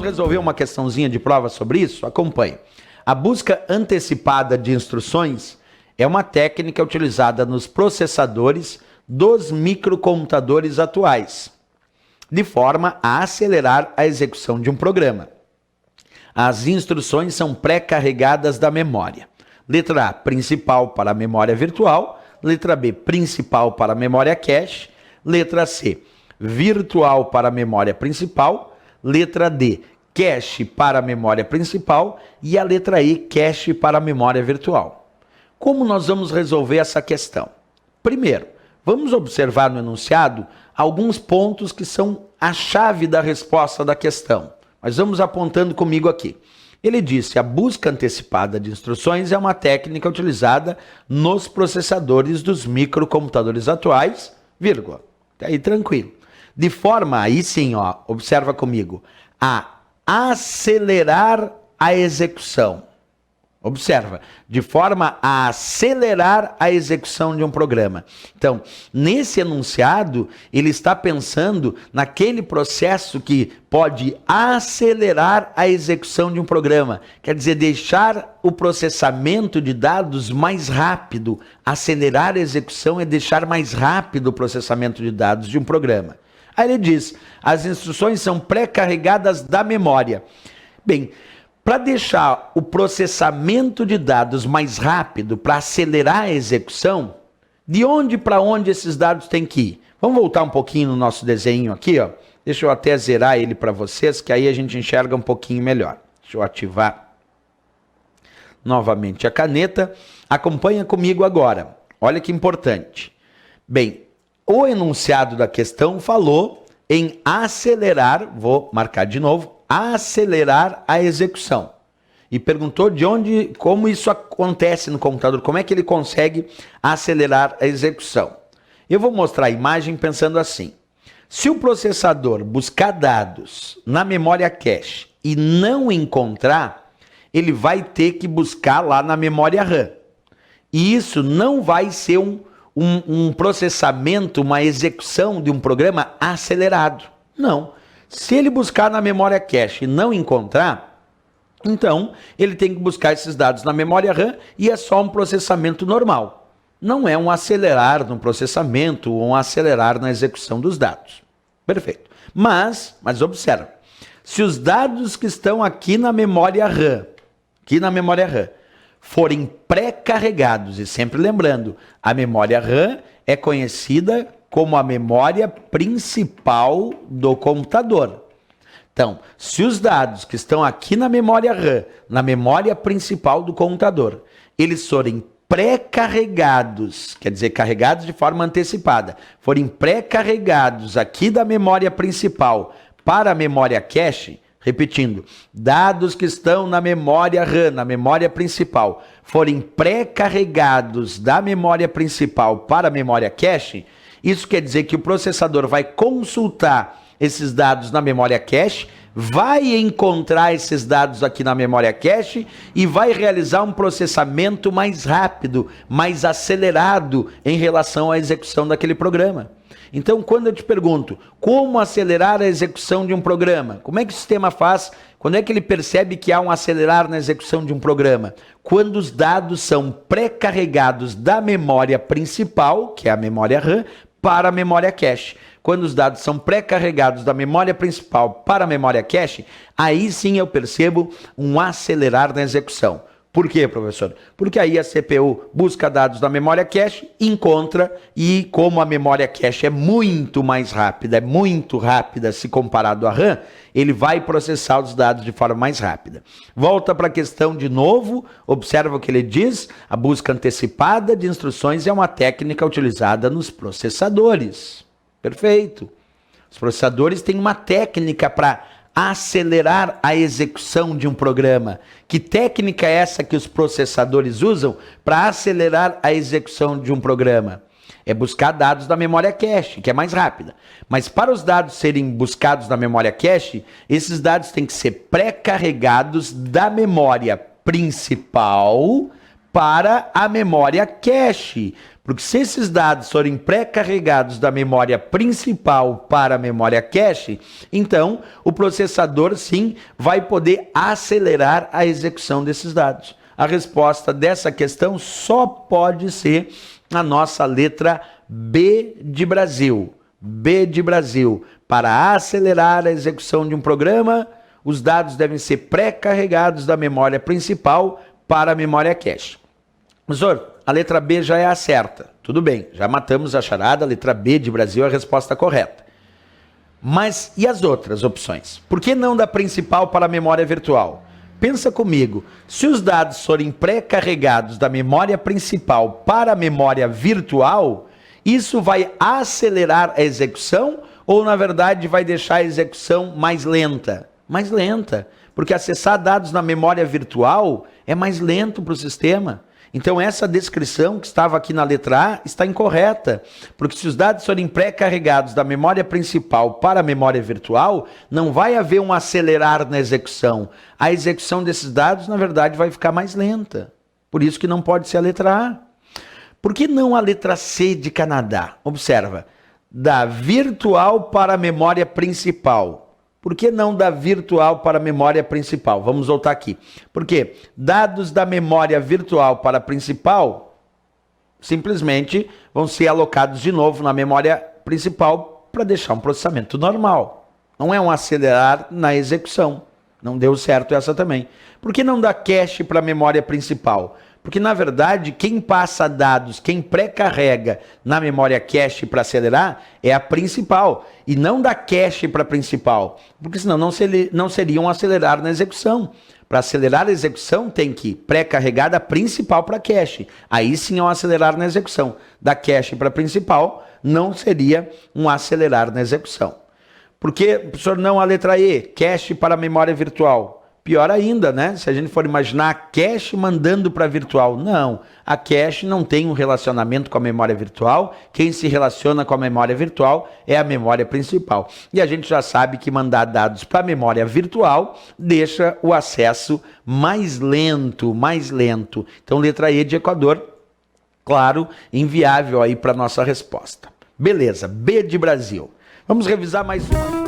resolver uma questãozinha de prova sobre isso? Acompanhe. A busca antecipada de instruções é uma técnica utilizada nos processadores dos microcomputadores atuais, de forma a acelerar a execução de um programa. As instruções são pré-carregadas da memória. Letra A, principal para a memória virtual. Letra B, principal para a memória cache. Letra C, virtual para a memória principal. Letra D, cache para a memória principal. E a letra E, cache para a memória virtual. Como nós vamos resolver essa questão? Primeiro, vamos observar no enunciado alguns pontos que são a chave da resposta da questão. Mas vamos apontando comigo aqui. Ele disse: a busca antecipada de instruções é uma técnica utilizada nos processadores dos microcomputadores atuais, vírgula. Aí tranquilo. De forma, aí sim, ó, observa comigo, a acelerar a execução. Observa, de forma a acelerar a execução de um programa. Então, nesse enunciado, ele está pensando naquele processo que pode acelerar a execução de um programa. Quer dizer, deixar o processamento de dados mais rápido. Acelerar a execução é deixar mais rápido o processamento de dados de um programa. Aí ele diz, as instruções são pré-carregadas da memória. Bem, para deixar o processamento de dados mais rápido, para acelerar a execução, de onde para onde esses dados têm que ir? Vamos voltar um pouquinho no nosso desenho aqui, ó. Deixa eu até zerar ele para vocês, que aí a gente enxerga um pouquinho melhor. Deixa eu ativar novamente a caneta. Acompanha comigo agora. Olha que importante. Bem, o enunciado da questão falou em acelerar, vou marcar de novo, acelerar a execução. E perguntou de onde, como isso acontece no computador, como é que ele consegue acelerar a execução. Eu vou mostrar a imagem pensando assim. Se o processador buscar dados na memória cache e não encontrar, ele vai ter que buscar lá na memória RAM. E isso não vai ser um processamento, uma execução de um programa acelerado. Não. Se ele buscar na memória cache e não encontrar, então ele tem que buscar esses dados na memória RAM e é só um processamento normal. Não é um acelerar no processamento ou um acelerar na execução dos dados. Perfeito. Mas observa, se os dados que estão aqui na memória RAM, forem pré-carregados, e sempre lembrando, a memória RAM é conhecida como a memória principal do computador. Então, se os dados que estão aqui na memória RAM, na memória principal do computador, eles forem pré-carregados, quer dizer, carregados de forma antecipada, forem pré-carregados aqui da memória principal para a memória cache, repetindo, dados que estão na memória RAM, na memória principal, forem pré-carregados da memória principal para a memória cache, isso quer dizer que o processador vai consultar esses dados na memória cache, vai encontrar esses dados aqui na memória cache e vai realizar um processamento mais rápido, mais acelerado em relação à execução daquele programa. Então, quando eu te pergunto como acelerar a execução de um programa, como é que o sistema faz? Quando é que ele percebe que há um acelerar na execução de um programa? Quando os dados são pré-carregados da memória principal, que é a memória RAM, para a memória cache. Quando os dados são pré-carregados da memória principal para a memória cache, aí sim eu percebo um acelerar na execução. Por quê, professor? Porque aí a CPU busca dados da memória cache, encontra, e como a memória cache é muito mais rápida, é muito rápida se comparado à RAM, ele vai processar os dados de forma mais rápida. Volta para a questão de novo, observa o que ele diz, a busca antecipada de instruções é uma técnica utilizada nos processadores. Perfeito. Os processadores têm uma técnica para acelerar a execução de um programa. Que técnica é essa que os processadores usam para acelerar a execução de um programa? É buscar dados da memória cache, que é mais rápida. Mas para os dados serem buscados na memória cache, esses dados têm que ser pré-carregados da memória principal para a memória cache. Porque se esses dados forem pré-carregados da memória principal para a memória cache, então o processador sim vai poder acelerar a execução desses dados. A resposta dessa questão só pode ser a nossa letra B de Brasil. B de Brasil. Para acelerar a execução de um programa, os dados devem ser pré-carregados da memória principal para a memória cache. Professor, a letra B já é a certa. Tudo bem, já matamos a charada, a letra B de Brasil é a resposta correta. Mas e as outras opções? Por que não da principal para a memória virtual? Pensa comigo, se os dados forem pré-carregados da memória principal para a memória virtual, isso vai acelerar a execução ou, na verdade, vai deixar a execução mais lenta? Mais lenta, porque acessar dados na memória virtual é mais lento para o sistema. Então essa descrição que estava aqui na letra A está incorreta, porque se os dados forem pré-carregados da memória principal para a memória virtual, não vai haver um acelerar na execução. A execução desses dados, na verdade, vai ficar mais lenta. Por isso que não pode ser a letra A. Por que não a letra C de Canadá? Observa, da virtual para a memória principal. Por que não da virtual para a memória principal? Vamos voltar aqui. Por quê? Dados da memória virtual para a principal simplesmente vão ser alocados de novo na memória principal para deixar um processamento normal. Não é um acelerar na execução. Não deu certo essa também. Por que não da cache para a memória principal? Porque, na verdade, quem passa dados, quem pré-carrega na memória cache para acelerar é a principal, e não da cache para a principal, porque senão não seria um acelerar na execução. Para acelerar a execução, tem que pré-carregar da principal para a cache. Aí sim é um acelerar na execução. Da cache para a principal, não seria um acelerar na execução. Por que, professor, não a letra E? Cache para a memória virtual. Pior ainda, né? Se a gente for imaginar a cache mandando para a virtual. Não, a cache não tem um relacionamento com a memória virtual. Quem se relaciona com a memória virtual é a memória principal. E a gente já sabe que mandar dados para a memória virtual deixa o acesso mais lento, mais lento. Então, letra E de Equador, claro, inviável aí para a nossa resposta. Beleza, B de Brasil. Vamos revisar mais uma.